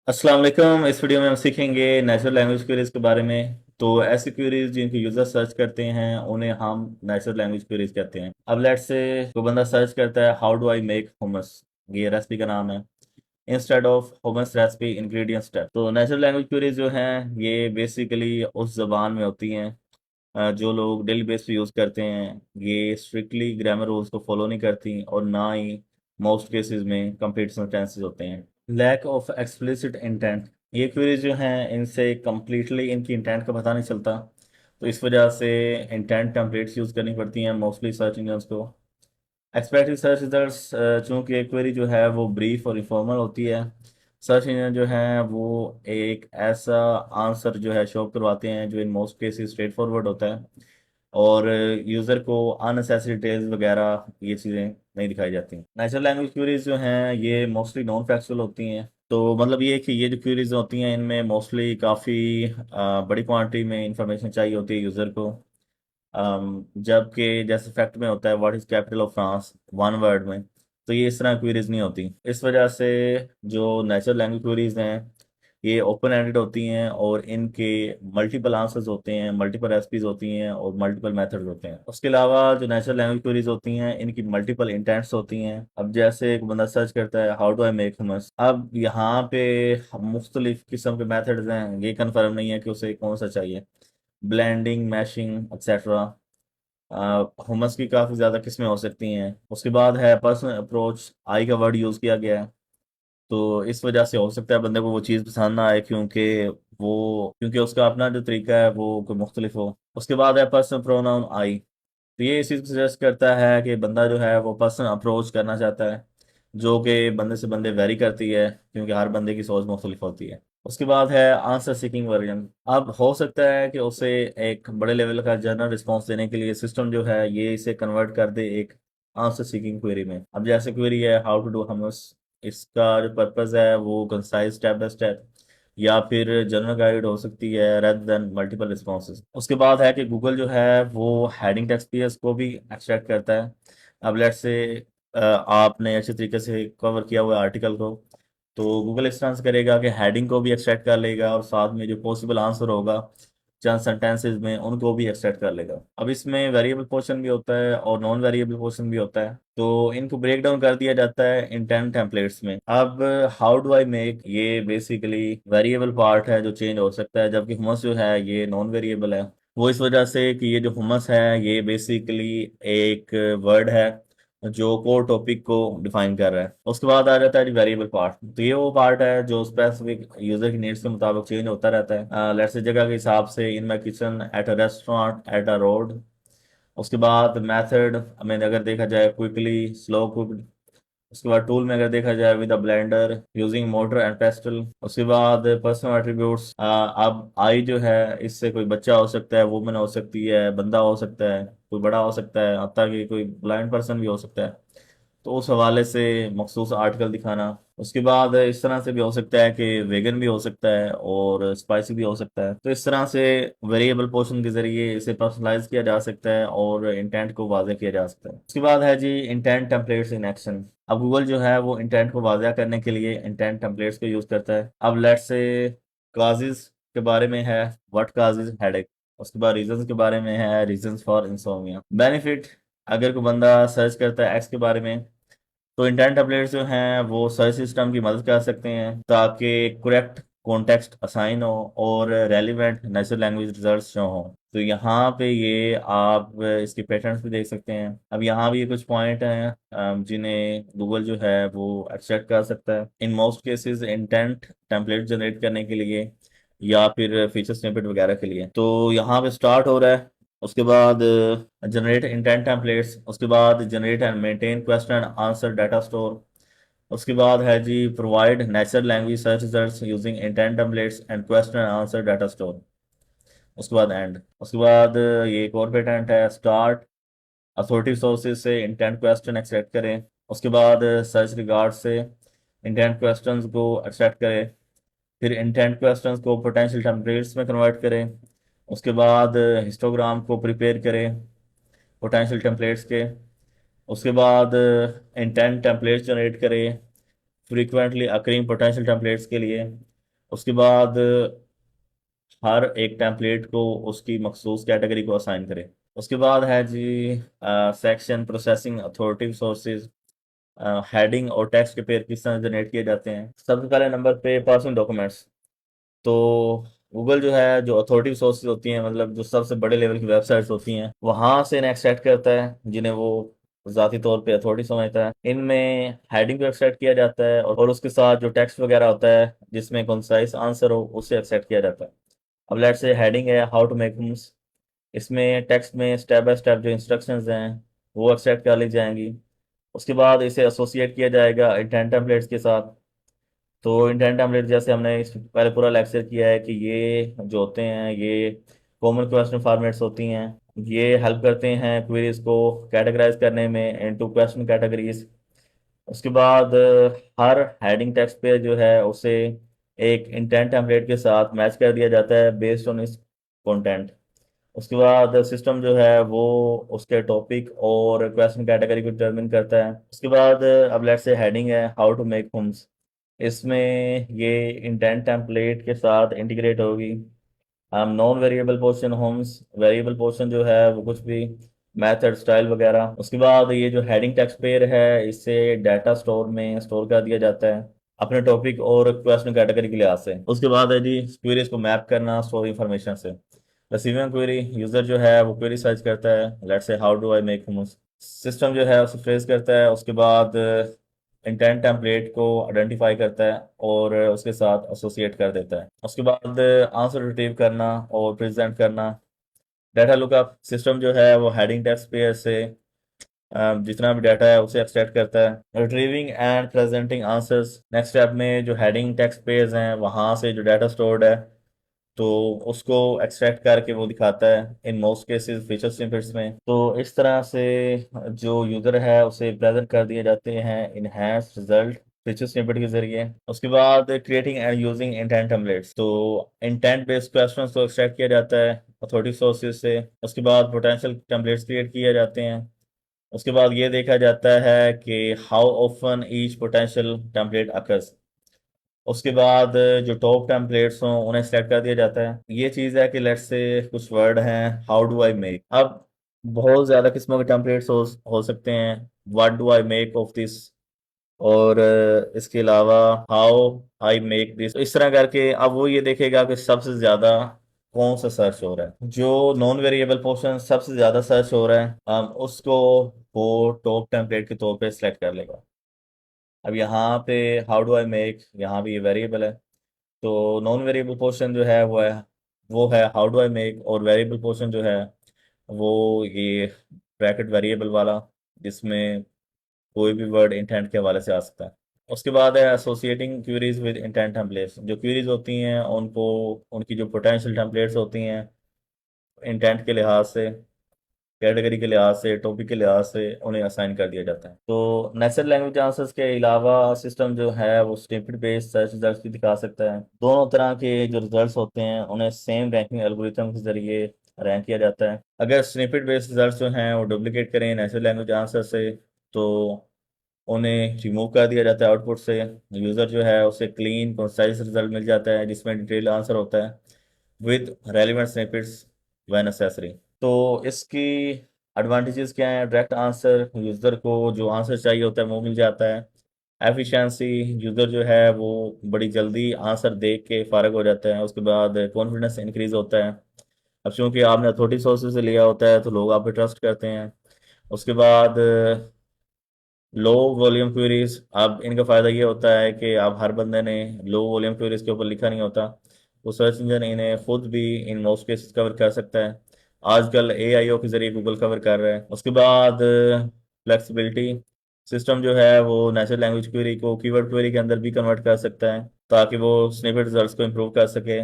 अस्सलाम वालेकुम। इस वीडियो में हम सीखेंगे नेचुरल लैंग्वेज क्वेरीज के बारे में। तो ऐसी क्वेरीज जिनके यूजर सर्च करते हैं उन्हें हम नेचुरल लैंग्वेज क्वेरीज कहते हैं। अब लेट से कोई बंदा सर्च करता है how do I make hummus। ये रेसिपी का नाम है। Instead of hummus recipe ingredient step. तो नेचुरल लैंग्वेज क्वेरीज जो हैं ये बेसिकली उस जबान में होती हैं जो लोग डेली बेस पे यूज़ करते हैं। ये स्ट्रिक्टली ग्रामर रूल्स को फॉलो नहीं करती और ना ही मोस्ट केसेस में कंप्लीट सेंटेंसेस होते हैं। Lack of explicit intent. ये क्वेरीज जो हैं इनसे कम्प्लीटली इनकी इंटेंट का पता नहीं चलता, तो इस वजह से इंटेंट टेम्पलेट्स यूज़ करनी पड़ती हैं मोस्टली सर्च इंजन्स को। Expected search results. चूँकि एक क्वेरी जो है वो ब्रीफ और इनफॉर्मल होती है, सर्च इंजन जो है वो एक ऐसा आंसर जो है शो करवाते हैं जो in most cases straight forward होता है और यूज़र को अननेसेसरी डिटेल्स वगैरह ये चीज़ें नहीं दिखाई जाती। नेचुरल लैंग्वेज क्वेरीज जो हैं ये मोस्टली नॉन फैक्चुअल होती हैं। तो मतलब ये कि ये जो क्वेरीज होती हैं इनमें मोस्टली काफ़ी बड़ी क्वांटिटी में इंफॉर्मेशन चाहिए होती है यूज़र को। जबकि जैसे फैक्ट में होता है what is capital of France one word में, तो ये इस तरह क्वेरीज नहीं होती। इस वजह से जो नेचुरल लैंग्वेज क्वेरीज हैं ये ओपन एंडेड होती हैं और इनके मल्टीपल आंसर्स होते हैं, मल्टीपल रेसिपीज होती हैं और मल्टीपल मेथड्स होते हैं। उसके अलावा जो नेचुरल लैंग्वेज क्वेरीज होती हैं इनकी मल्टीपल इंटेंट्स होती हैं। अब जैसे एक बंदा सर्च करता है how do I make hummus, अब यहाँ पे मुख्तलिफ किस्म के मेथड्स हैं, ये कन्फर्म नहीं है कि उसे कौन सा चाहिए। Blending, mashing etcetera. हुमस की काफ़ी ज़्यादा किस्में हो सकती हैं। उसके बाद है पर्सनल अप्रोच, आई का वर्ड यूज़ किया गया है, तो इस वजह से हो सकता है बंदे को वो चीज़ पसंद ना आए क्योंकि उसका अपना जो तरीका है वो कोई मुख्तलिफ हो। उसके बाद है पर्सनल प्रोनाउन आई। तो ये इस चीज़ को सजेस्ट करता है कि बंदा जो है वो पर्सनल अप्रोच करना चाहता है, जो कि बंदे से बंदे वेरी करती है क्योंकि हर बंदे की सोच मुख्तलिफ होती है। उसके बाद है आंसर सीकिंग वर्जन। अब हो सकता है कि उसे एक बड़े लेवल का जनरल रिस्पॉन्स देने के लिए सिस्टम जो है ये इसे कन्वर्ट कर दे एक आंसर सीकिंग क्वेरी में। अब जैसे क्वेरी है हाउ टू डू हमस, इसका जो पर्पज़ है वो कंसाइज स्टेप बाय स्टेप या फिर जनरल गाइड हो सकती है रेदर देन मल्टीपल रिस्पॉन्सेज। उसके बाद है कि गूगल जो है वो हेडिंग टेक्स्ट पेयर्स को भी एक्सट्रैक्ट करता है। अब लेट्स से आपने अच्छे तरीके से कवर किया हुआ आर्टिकल को, तो गूगल इस तरह से करेगा कि हेडिंग को भी एक्सट्रैक्ट कर लेगा और साथ में जो पॉसिबल आंसर होगा चंद सेंटेंसेस में उनको भी एक्सट्रैक्ट कर लेगा। अब इसमें वेरिएबल पोर्शन भी होता है और नॉन वेरिएबल पोर्शन भी होता है, तो इनको ब्रेक डाउन कर दिया जाता है इन 10 टेम्पलेट्स में। अब हाउ डू आई मेक ये बेसिकली वेरिएबल पार्ट है जो चेंज हो सकता है, जबकि हुमस जो है ये नॉन वेरिएबल है। वो इस वजह से कि ये जो हुमस है ये बेसिकली एक वर्ड है जो कोर टॉपिक को डिफाइन कर रहा है। उसके बाद आ जाता है वेरिएबल पार्ट। तो ये वो पार्ट है जो स्पेसिफिक यूजर की नीड्स के मुताबिक चेंज होता रहता है। लेट्स से जगह के हिसाब से in my kitchen, at a restaurant, at a road. उसके बाद मेथड में अगर देखा जाए क्विकली, स्लो कुक्ड। उसके बाद टूल में अगर देखा जाए with a blender, using motor and pastel. उसके बाद पर्सनल एट्रीब्यूट्स। अब आई जो है इससे कोई बच्चा हो सकता है, वुमन हो सकती है, बंदा हो सकता है, कोई बड़ा हो सकता है, हत्ता कि कोई ब्लाइंड पर्सन भी हो सकता है, तो उस हवाले से मखसूस आर्टिकल दिखाना। उसके बाद इस तरह से भी हो सकता है कि वेगन भी हो सकता है और स्पाइसी भी हो सकता है। तो इस तरह से वेरिएबल पोर्शन के जरिए इसे पर्सनलाइज किया जा सकता है और इंटेंट को वाज़ेह किया जा सकता है। उसके बाद है जी इंटेंट टेम्पलेट्स इन एक्शन। अब गूगल जो है वो इंटेंट को वाज़ेह करने के लिए इंटेंट टेम्पलेट्स को यूज़ करता है। अब लेट्स से काजेज के बारे में है व्हाट काजेज हेडेक। उसके बाद रीजंस के बारे में है रीजंस फॉर इंसोमिया। बेनिफिट, अगर कोई बंदा सर्च करता है एक्स के बारे में, तो इंटेंट अपडेट्स जो हैं वो सर्च सिस्टम की मदद कर सकते हैं ताकि करेक्ट कॉन्टेक्स्ट असाइन हो और रेलिवेंट नेचुरल लैंग्वेज रिजल्ट्स जो हों। तो यहाँ पे ये आप इसके पैटर्न्स भी देख सकते हैं। अब यहाँ भी कुछ पॉइंट हैं जिन्हें गूगल जो है वो एक्सट्रैक्ट कर सकता है in most cases intent template generate करने के लिए या फिर फीचर स्निपेट वगैरह के लिए। तो यहाँ पे स्टार्ट हो रहा है। उसके बाद जनरेट इंटेंट टेम्पलेट्स। उसके बाद generate and maintain question and answer data store. उसके बाद है जी provide natural language search results using intent templates and question and answer data store. उसके बाद एंड। उसके बाद ये एक और पेटेंट है स्टार्ट अथॉरिटी सोर्सेज से इंटेंट क्वेश्चन एक्सट्रैक्ट करें। उसके बाद सर्च रिगार्ड से इंटेंट क्वेश्चंस को एक्सट्रैक्ट करें। फिर इंटेंट क्वेश्चंस को पोटेंशियल टेम्पलेट्स में कन्वर्ट करें। उसके बाद हिस्टोग्राम को प्रिपेयर करें पोटेंशियल टेम्पलेट्स के। उसके बाद इंटेंट टेम्पलेट्स जनरेट करें फ्रीक्वेंटली अकरिंग पोटेंशियल टेम्पलेट्स के लिए। उसके बाद हर एक टेम्पलेट को उसकी मखसूस कैटेगरी को असाइन करें। उसके बाद है जी section processing authority sources, heading और टेक्स्ट के पेयर किस तरह जनरेट किए जाते हैं। सबसे पहले नंबर पे पर्सनल डॉक्यूमेंट्स। तो गूगल जो है, जो अथॉरिटी सोर्सेज होती हैं, मतलब जो सबसे बड़े लेवल की वेबसाइट्स होती हैं, वहाँ से इन्हें एक्सट्रैक्ट करता है, जिन्हें वो ज़ाती तौर पे अथॉरिटी समझता है। इनमें हेडिंग को एक्सट्रैक्ट किया जाता है और उसके साथ जो टेक्स्ट वगैरह होता है जिसमें कंसाइज आंसर हो, उसे एक्सट्रैक्ट किया जाता है। अब लेट्स से हेडिंग है हाउ टू मेक मोम्स, इसमें टेक्स्ट में स्टेप बाय स्टेप जो इंस्ट्रक्शंस हैं वो एक्सट्रैक्ट कर ली जाएंगी। उसके बाद इसे एसोसिएट किया जाएगा इंटेंट टेम्पलेट्स के साथ। तो इंटेंट टेम्पलेट जैसे हमने इस पहले पूरा लेक्चर किया है कि ये जो होते हैं ये कॉमन क्वेश्चन फॉर्मेट्स होती हैं। ये हेल्प करते हैं क्वेरीज को कैटेगराइज करने में इनटू क्वेश्चन कैटेगरीज। उसके बाद हर हेडिंग टेक्स्ट पे जो है उसे एक इंटेंट टेम्पलेट के साथ मैच कर दिया जाता है बेस्ड ऑन इस कंटेंट। उसके बाद सिस्टम जो है वो उसके टॉपिक और क्वेश्चन कैटेगरी को डिटरमिन करता है। उसके बाद अब लेट्स से हेडिंग है हाउ टू मेक होम्स, इसमें ये इंटेंट टेम्पलेट के साथ इंटीग्रेट होगी। हम non variable portion homes, variable portion जो है वो कुछ भी मेथड स्टाइल वगैरह। उसके बाद ये जो हेडिंग टेक्स्ट पेयर है इसे डाटा स्टोर में स्टोर कर दिया जाता है अपने टॉपिक और क्वेश्चन कैटेगरी के लिहाज से। उसके बाद है जी क्वेरीज को मैप करना स्टोर इंफॉर्मेशन से। रिसीविंग क्वेरी, यूजर जो है वो क्वेरी सर्च करता है, let's say how do I make hummus। System जो है उसे फ्रेज करता है, उसके बाद इंटेंट टेम्पलेट को आइडेंटिफाई करता है और उसके साथ एसोसिएट कर देता है। उसके बाद आंसर रिट्रीव करना और प्रेजेंट करना। डाटा लुकअप, सिस्टम जो है वो हेडिंग टेक्स्ट पेयर से जितना भी डाटा है उसे एक्सट्रैक्ट करता है। Retrieving and presenting answers, next step में जो हेडिंग टेक्स्ट पेयर्स हैं वहाँ से जो डाटा स्टोर्ड है तो उसको एक्सट्रैक्ट करके वो दिखाता है in most cases feature snippets में। तो इस तरह से जो यूजर है उसे प्रेजेंट कर दिए जाते हैं इनहैंस रिजल्ट फीचर स्निपेट के जरिए। उसके बाद creating and using intent templates, तो इंटेंट बेस्ड क्वेश्चंस को एक्सट्रैक्ट किया जाता है अथॉरिटी सोर्सेज से। उसके बाद पोटेंशियल टेम्पलेट्स क्रिएट किए जाते हैं। उसके बाद ये देखा जाता है कि how often each potential template occurs. उसके बाद जो टॉप टेम्पलेट्स हों उन्हें सेलेक्ट कर दिया जाता है। ये चीज़ है कि लेट्स से कुछ वर्ड हैं हाउ डू आई मेक। अब बहुत ज़्यादा किस्मों के टेम्पलेट्स हो सकते हैं, what do I make of this, और इसके अलावा हाउ आई मेक दिस। तो इस तरह करके अब वो ये देखेगा कि सबसे ज़्यादा कौन सा सर्च हो रहा है। जो नॉन वेरिएबल पोर्शन सबसे ज़्यादा सर्च हो रहा है उसको वो टॉप टेम्पलेट के तौर पे सिलेक्ट कर लेगा। अब यहाँ पे हाउ डू आई मेक, यहाँ भी ये वेरिएबल है। तो नॉन वेरिएबल पोर्शन जो है वो है हाउ डू आई मेक, और वेरिएबल पोर्शन जो है वो ये ब्रैकेट वेरिएबल वाला, जिसमें कोई भी वर्ड इंटेंट के हवाले से आ सकता है। उसके बाद है associating queries with intent templates. जो क्यूरीज होती हैं उनको उनकी जो पोटेंशियल टेम्पलेट्स होती हैं इंटेंट के लिहाज से, कैटेगरी के लिहाज से, टॉपिक के लिहाज से उन्हें असाइन कर दिया जाता है। तो नेचुरल लैंग्वेज आंसर्स के अलावा सिस्टम जो है वो स्निपेट बेस्ड सर्च रिजल्ट्स भी दिखा सकता है। दोनों तरह के जो रिजल्ट्स होते हैं उन्हें सेम रैंकिंग एल्गोरिथम के जरिए रैंक किया जाता है। अगर स्निपेट बेस्ड रिजल्ट्स जो हैं वो डुप्लीकेट करें नेचुरल लैंग्वेज आंसर से तो उन्हें रिमूव कर दिया जाता है आउटपुट से। यूज़र जो है उसे क्लीन कंसाइज रिजल्ट मिल जाता है जिसमें डिटेल आंसर होता है with relevant snippets when necessary. तो इसकी एडवांटेजेस क्या हैं? डायरेक्ट आंसर, यूज़र को जो आंसर चाहिए होता है वो मिल जाता है। एफिशिएंसी, यूज़र जो है वो बड़ी जल्दी आंसर देख के फारग हो जाता है। उसके बाद कॉन्फिडेंस इंक्रीज होता है, अब चूंकि आपने अथॉरिटी सोर्सेज से लिया होता है तो लोग आप पे ट्रस्ट करते हैं। उसके बाद लो वॉल्यूम क्वेरीज, अब इनका फ़ायदा ये होता है कि अब हर बंदे ने लो वॉल्यूम क्वेरीज के ऊपर लिखा नहीं होता, वो सर्च इंजन इन्हें खुद भी इन मोस्ट केसेस कवर कर सकता है। आजकल एआईओ के जरिए गूगल कवर कर रहा है। उसके बाद फ्लेक्सिबिलिटी, सिस्टम जो है वो नेचुरल लैंग्वेज क्वेरी को कीवर्ड क्वेरी के अंदर भी कन्वर्ट कर सकता है ताकि वो स्निपेट रिजल्ट्स को इम्प्रूव कर सके।